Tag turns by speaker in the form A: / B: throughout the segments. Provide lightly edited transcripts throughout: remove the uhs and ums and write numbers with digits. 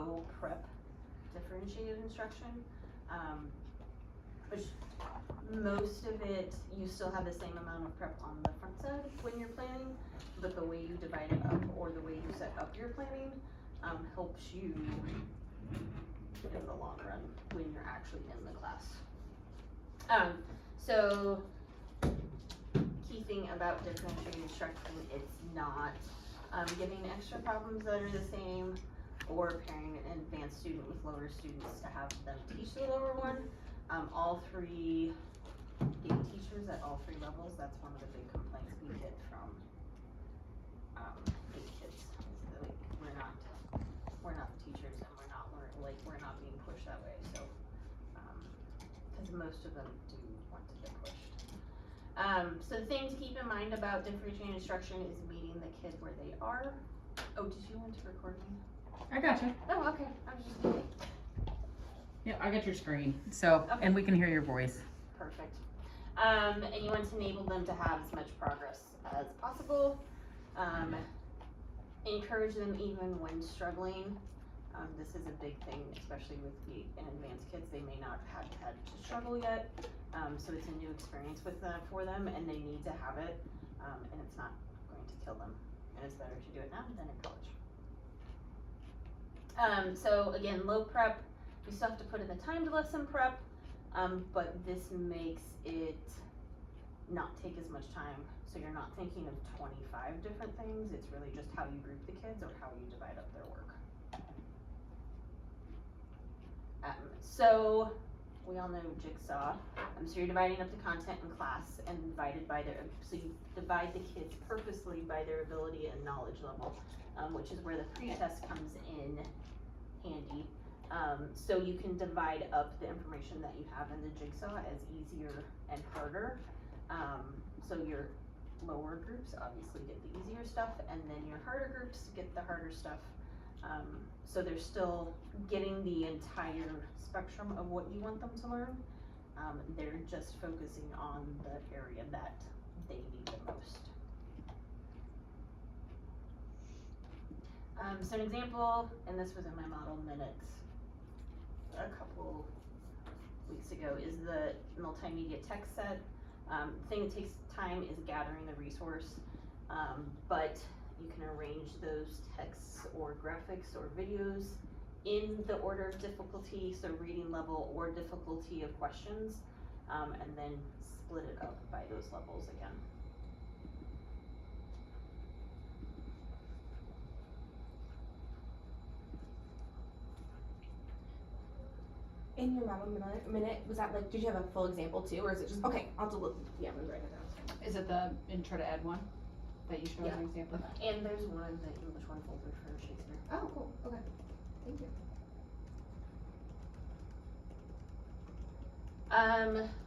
A: low prep differentiated instruction, which most of it, you still have the same amount of prep on the front side when you're planning, but the way you divide it up or the way you set up your planning helps you in the long run when you're actually in the class. So key thing about differentiated instruction, it's not giving extra problems that are the same or pairing an advanced student with lower students to have them teach the lower one. All three teachers at all three levels, that's one of the big complaints we get from the kids, is that like we're not the teachers and we're not being pushed that way, so because most of them do want to get pushed. So the thing to keep in mind about differentiated instruction is meeting the kid where they are. Oh, did you want to record me?
B: I got you.
A: Oh, okay, I was just kidding.
B: Yeah, I got your screen. So,
A: Okay.
B: and we can hear your voice.
A: Perfect. And you want to enable them to have as much progress as possible. Encourage them even when struggling. This is a big thing, especially with the advanced kids. They may not have had to struggle yet, so it's a new experience for them, and they need to have it, and it's not going to kill them. And it's better to do it now than in college. So again, low prep. You still have to put in the time to lesson prep, but this makes it not take as much time. So you're not thinking of 25 different things. It's really just how you group the kids or how you divide up their work. So we all know Jigsaw. So you're dividing up the content in class and so you divide the kids purposely by their ability and knowledge level, which is where the pretest comes in handy. So you can divide up the information that you have in the Jigsaw as easier and harder. So your lower groups obviously get the easier stuff, and then your harder groups get the harder stuff. So they're still getting the entire spectrum of what you want them to learn. They're just focusing on the area that they need the most. So an example, and this was in my model minutes a couple weeks ago, is the multimedia text set. The thing that takes time is gathering the resource, but you can arrange those texts or graphics or videos in the order of difficulty, so reading level or difficulty of questions, and then split it up by those levels again.
C: In your model minute, was that like, did you have a full example too, or is it just, okay, I'll have to look, yeah, I'm gonna write it down.
D: Is it the intro to ed one that you showed
A: Yeah.
D: an example?
A: And there's one, the English one folder for Shakespeare.
C: Oh, cool, okay, thank you.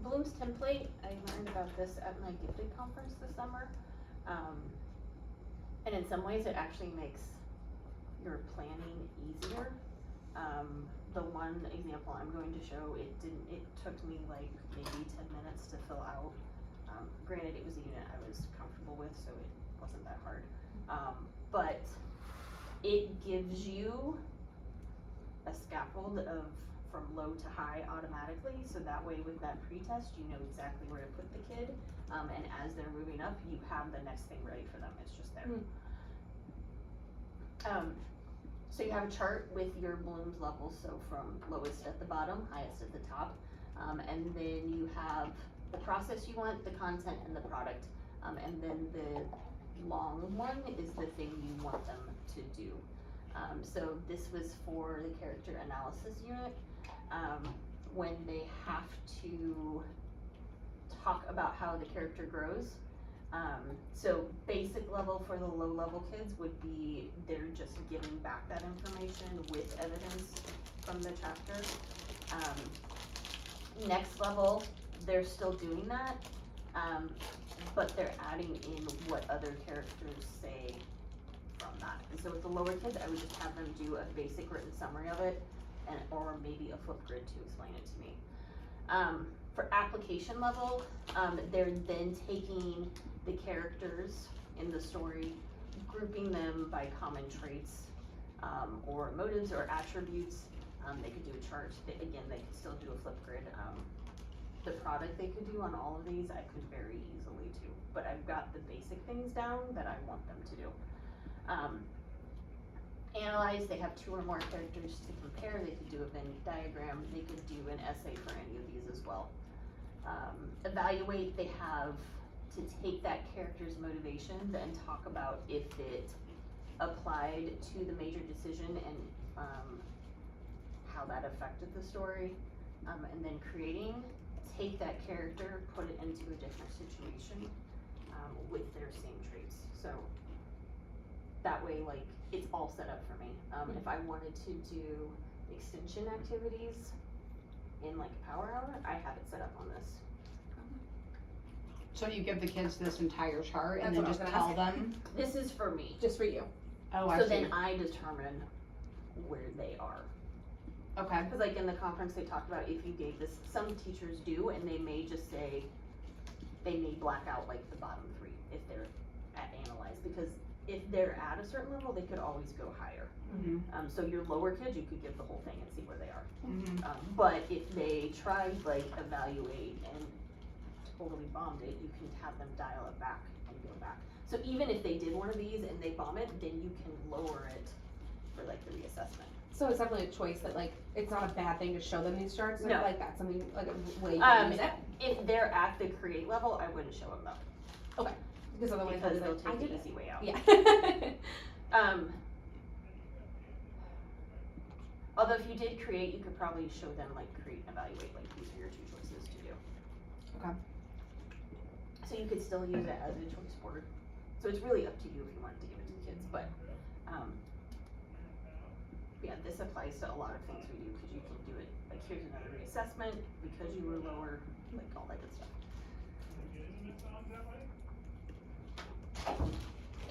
A: Bloom's template, I learned about this at my gifted conference this summer. And in some ways it actually makes your planning easier. The one example I'm going to show, it took me like maybe 10 minutes to fill out. Granted, it was a unit I was comfortable with, so it wasn't that hard. But it gives you a scaffold of from low to high automatically, so that way with that pretest, you know exactly where to put the kid, and as they're moving up, you have the next thing ready for them, it's just there. So you have a chart with your Bloom's levels, so from lowest at the bottom, highest at the top, and then you have the process you want, the content, and the product, and then the long one is the thing you want them to do. So this was for the character analysis unit, when they have to talk about how the character grows. So basic level for the low level kids would be they're just giving back that information with evidence from the chapter. Next level, they're still doing that, but they're adding in what other characters say from that. And so with the lower kids, I would just have them do a basic written summary of it, or maybe a flip grid to explain it to me. For application level, they're then taking the characters in the story, grouping them by common traits, or motives or attributes. They could do a chart. Again, they could still do a flip grid. The product they could do on all of these, I could very easily do, but I've got the basic things down that I want them to do. Analyze, they have 2 or more characters to compare. They could do a Venn diagram. They could do an essay for any of these as well. Evaluate, they have to take that character's motivations and talk about if it applied to the major decision and how that affected the story. And then creating, take that character, put it into a different situation with their same traits. So that way, like, it's all set up for me. If I wanted to do extension activities in like a power hour, I have it set up on this.
D: So you give the kids this entire chart and
C: That's
D: then
C: what I was
D: just
C: gonna
D: tell
C: ask.
D: them?
A: This is for me.
C: Just for you.
D: Oh, I
A: So
D: see.
A: then I determine where they are.
D: Okay,
A: Cause like in the conference, they talked about if you gave this, some teachers do, and they may just say, they may black out like the bottom 3 if they're at analyze, because if they're at a certain level, they could always go higher.
D: mm-hmm,
A: So your lower kids, you could give the whole thing and see where they are.
D: mm-hmm,
A: But if they tried like evaluate and totally bombed it, you can have them dial it back and go back. So even if they did one of these and they bomb it, then you can lower it for like the reassessment.
C: So it's definitely a choice that like, it's not a bad thing to show them these charts. I
A: No.
C: feel like that's something, like a way you can use it.
A: If they're at the create level, I wouldn't show them though,
C: Because otherwise
A: because
C: it's
A: they'll
C: like, I
A: take the
C: did it.
A: easy way out.
C: Yeah.
A: Although if you did create, you could probably show them like create and evaluate, like these are your 2 choices to do.
D: Okay.
A: So you could still use it as a choice board. So it's really up to you if you wanted to give it to the kids, but, yeah, this applies to a lot of things we do, cause you can do it, like here's another reassessment, because you were lower, like all that good stuff.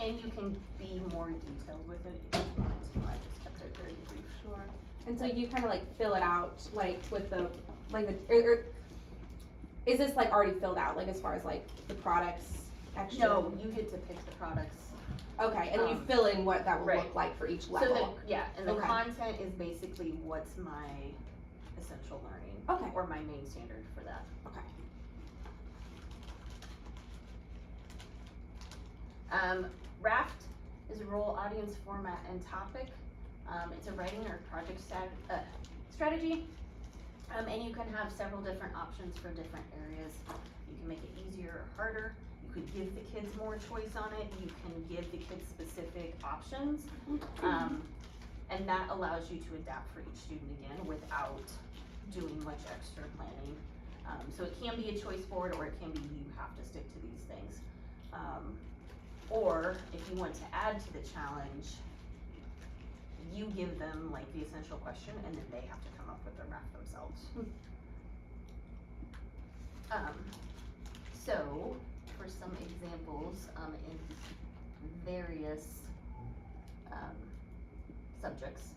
A: And you can be more detailed with it if you wanted to, I just kept it very brief.
C: Sure. And so you kind of like fill it out, like with the, like the, or is this like already filled out, like as far as like the products extra?
A: No, you get to pick the products.
C: Okay, and you
A: Um,
C: fill in what that will
A: right.
C: look like for each
A: So
C: level.
A: yeah, and the
C: Okay.
A: content is basically what's my essential learning.
C: Okay.
A: Or my main standard for that.
C: Okay.
A: Raft is a role, audience, format, and topic. It's a writing or project strategy. And you can have several different options for different areas. You can make it easier or harder. You could give the kids more choice on it. You can give the kids specific options. And that allows you to adapt for each student again without doing much extra planning. So it can be a choice board, or it can be you have to stick to these things. Or if you want to add to the challenge, you give them like the essential question and then they have to come up with the raft themselves. So for some examples, in various, subjects,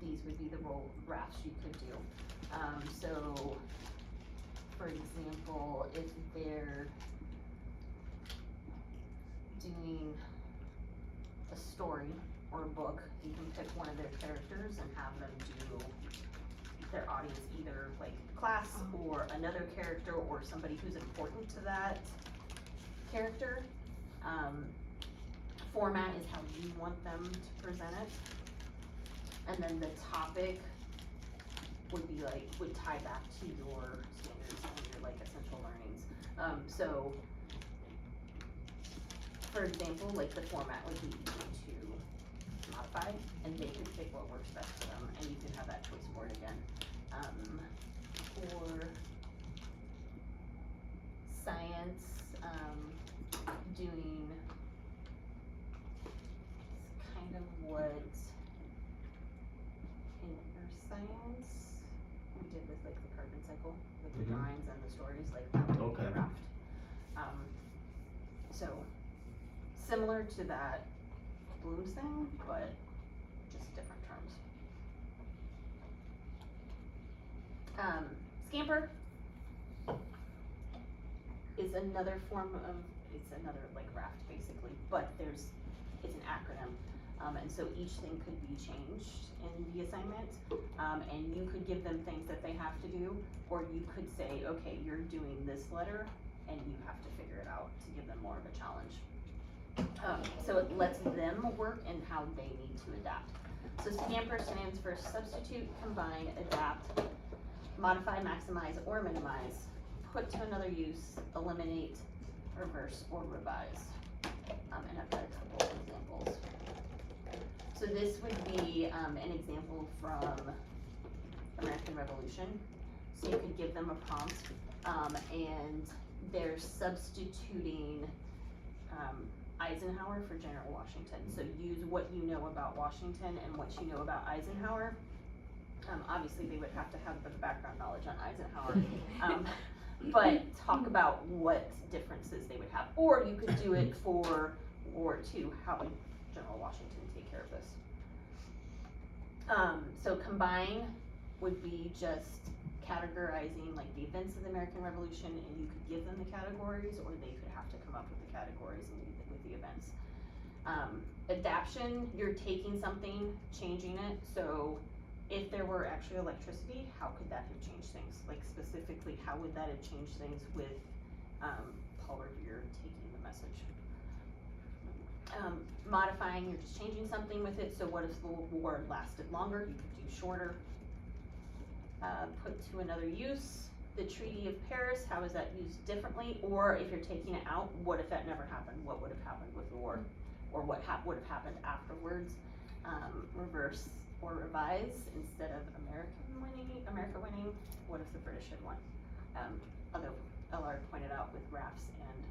A: these would be the role rafts you could do. So for example, if they're doing a story or a book, you can pick one of their characters and have them do their audience, either like class or another character or somebody who's important to that character. Format is how you want them to present it. And then the topic would be like, would tie back to your standards and your like essential learnings. So for example, like the format would be easy to modify, and they could pick what works best for them, and you can have that choice board again. For science, doing kind of what in earth science we did with like the carbon cycle, with the
E: Mhm.
A: drawings and the stories, like that would be
E: Okay.
A: a raft. So similar to that Bloom's thing, but just different terms. Scamper is another form of, it's another like raft basically, but it's an acronym. And so each thing could be changed in the assignment, and you could give them things that they have to do, or you could say, okay, you're doing this letter, and you have to figure it out to give them more of a challenge. So it lets them work in how they need to adapt. So SCAMPER stands for substitute, combine, adapt, modify, maximize, or minimize, put to another use, eliminate, reverse, or revise. And I've got a couple of examples. So this would be an example from American Revolution. So you could give them a prompt, and they're substituting Eisenhower for General Washington. So use what you know about Washington and what you know about Eisenhower. Obviously they would have to have the background knowledge on Eisenhower, but talk about what differences they would have. Or you could do it for World War II, how would General Washington take care of this? So combine would be just categorizing like the events of the American Revolution, and you could give them the categories, or they could have to come up with the categories and leave it with the events. Adaption, you're taking something, changing it. So if there were actually electricity, how could that have changed things? Like specifically, how would that have changed things with Paul Revere taking the message? Modifying, you're just changing something with it. So what if the war lasted longer? You could do shorter. Put to another use, the Treaty of Paris, how is that used differently? Or if you're taking it out, what if that never happened? What would have happened with the war? Or what would have happened afterwards? Reverse or revise, instead of America winning, what if the British had won? Although Ellard pointed out with rafts and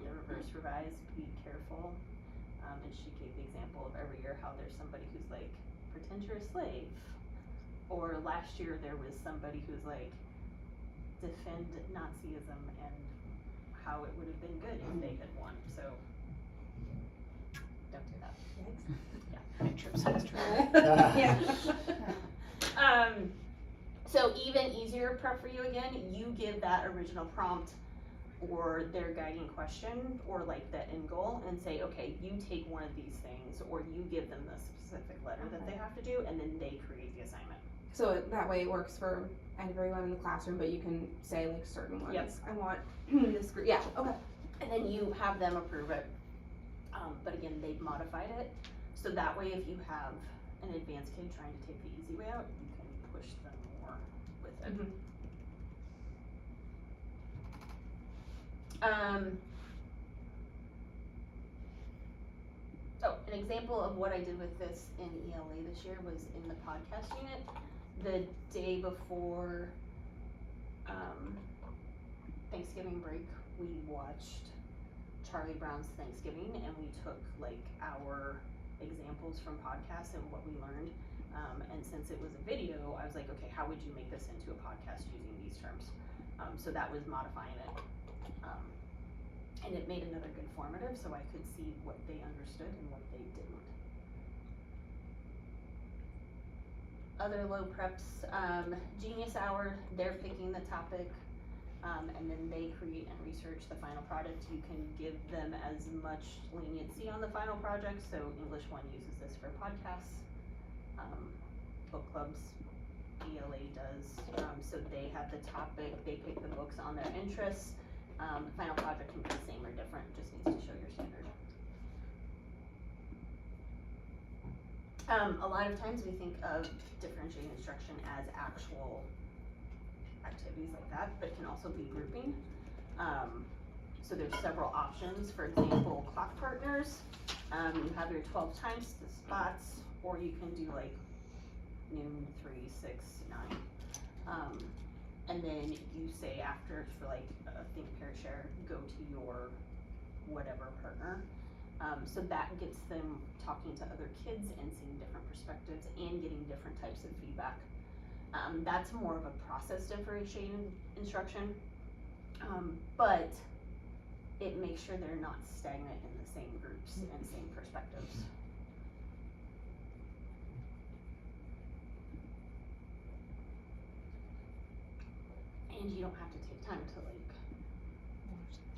A: the reverse revise, be careful. And she gave the example of every year how there's somebody who's like, pretend you're a slave. Or last year there was somebody who's like, defend Nazism, and how it would have been good if they had won. So don't do that. Yeah. So even easier prep for you again, you give that original prompt or their guiding question or like the end goal and say, okay, you take one of these things, or you give them the specific letter that they have to do, and then they create the assignment.
C: So that way it works for everyone in the classroom, but you can say like certain ones.
A: Yep.
C: I want this group. Yeah. Okay.
A: And then you have them approve it. But again, they've modified it. So that way, if you have an advanced kid trying to take the easy way out, you can push them more with it.
C: Mhm.
A: So an example of what I did with this in ELA this year was in the podcast unit. The day before Thanksgiving break, we watched Charlie Brown's Thanksgiving, and we took like our examples from podcasts and what we learned. And since it was a video, I was like, okay, how would you make this into a podcast using these terms? So that was modifying it. And it made another good formative, so I could see what they understood and what they didn't. Other low preps, Genius Hour, they're picking the topic, and then they create and research the final product. You can give them as much leniency on the final project, so English 1 uses this for podcasts, book clubs, ELA does, so they have the topic, they pick the books on their interests. The final project can be the same or different, just needs to show your standard. A lot of times we think of differentiating instruction as actual activities like that, but it can also be grouping. So there's several options. For example, clock partners, you have your 12 times the spots, or you can do like noon, 3, 6, 9. And then you say after, for like a think, pair, share, go to your whatever partner. So that gets them talking to other kids and seeing different perspectives and getting different types of feedback. That's more of a process differentiated instruction, but it makes sure they're not stagnant in the same groups and same perspectives. And you don't have to take time to like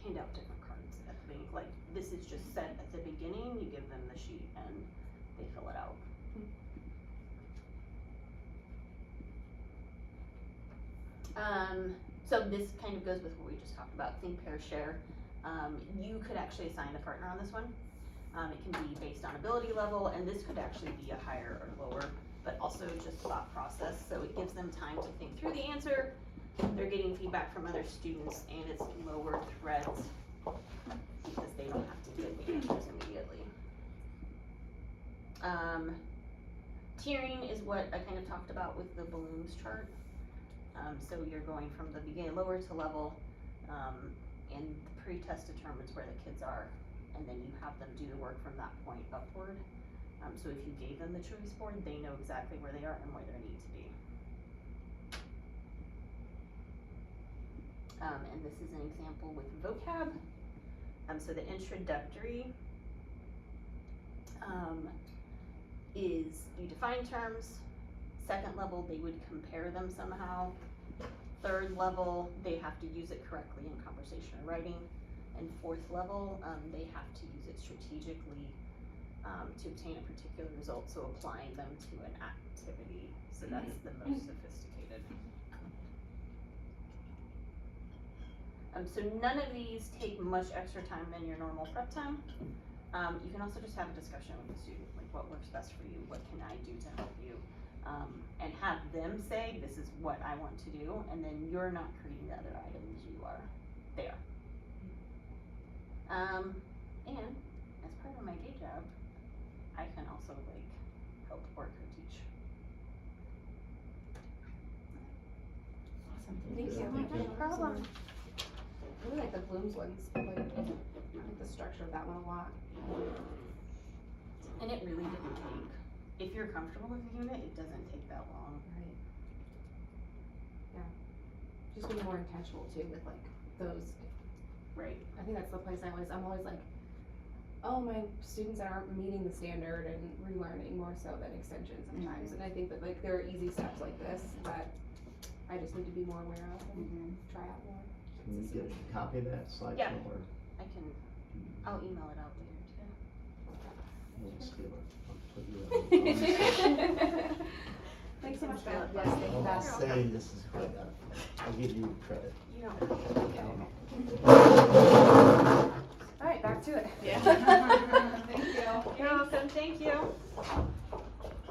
A: hand out different cards at the beginning. Like this is just set at the beginning, you give them the sheet and they fill it out. So this kind of goes with what we just talked about, think, pair, share. You could actually assign a partner on this one. It can be based on ability level, and this could actually be a higher or lower, but also just thought process. So it gives them time to think through the answer. They're getting feedback from other students, and it's lower threat because they don't have to get the answers immediately. Tiering is what I kind of talked about with the balloons chart. So you're going from the beginning lower to level, and the pre-test determines where the kids are, and then you have them do the work from that point upward. So if you gave them the choice board, they know exactly where they are and where they need to be. And this is an example with vocab. So the introductory is you define terms. Second level, they would compare them somehow. Third level, they have to use it correctly in conversation or writing. And fourth level, they have to use it strategically to obtain a particular result, so applying them to an activity. So that's the most sophisticated. So none of these take much extra time than your normal prep time. You can also just have a discussion with the student, like what works best for you, what can I do to help you? And have them say, this is what I want to do, and then you're not creating the other items, you are. They are. And as part of my day job, I can also like help or co-teach.
C: Awesome. Thank you.
A: No problem.
C: I really like the Bloom's ones. I like the structure of that one a lot.
A: And it really didn't take, if you're comfortable with the unit, it doesn't take that long.
C: Right. Yeah. Just being more intentional too with like those.
A: Right.
C: I think that's the place I'm always like, oh, my students aren't meeting the standard and relearning more so than extension sometimes. And I think that like there are easy steps like this that I just need to be more aware of and try out more.
E: Can you get a copy of that slide?
A: Yeah.
E: Or
A: I can, I'll email it out later
E: we'll steal it? I'll put you on.
C: Thanks so much,
A: Thank you.
C: Beth. Yes, thank you,
E: I'll
C: Beth.
E: say this is what I got. I'll give you credit.
A: too. You don't.
C: All right, back to it.
D: Yeah. Thank you.
A: You're welcome, thank you.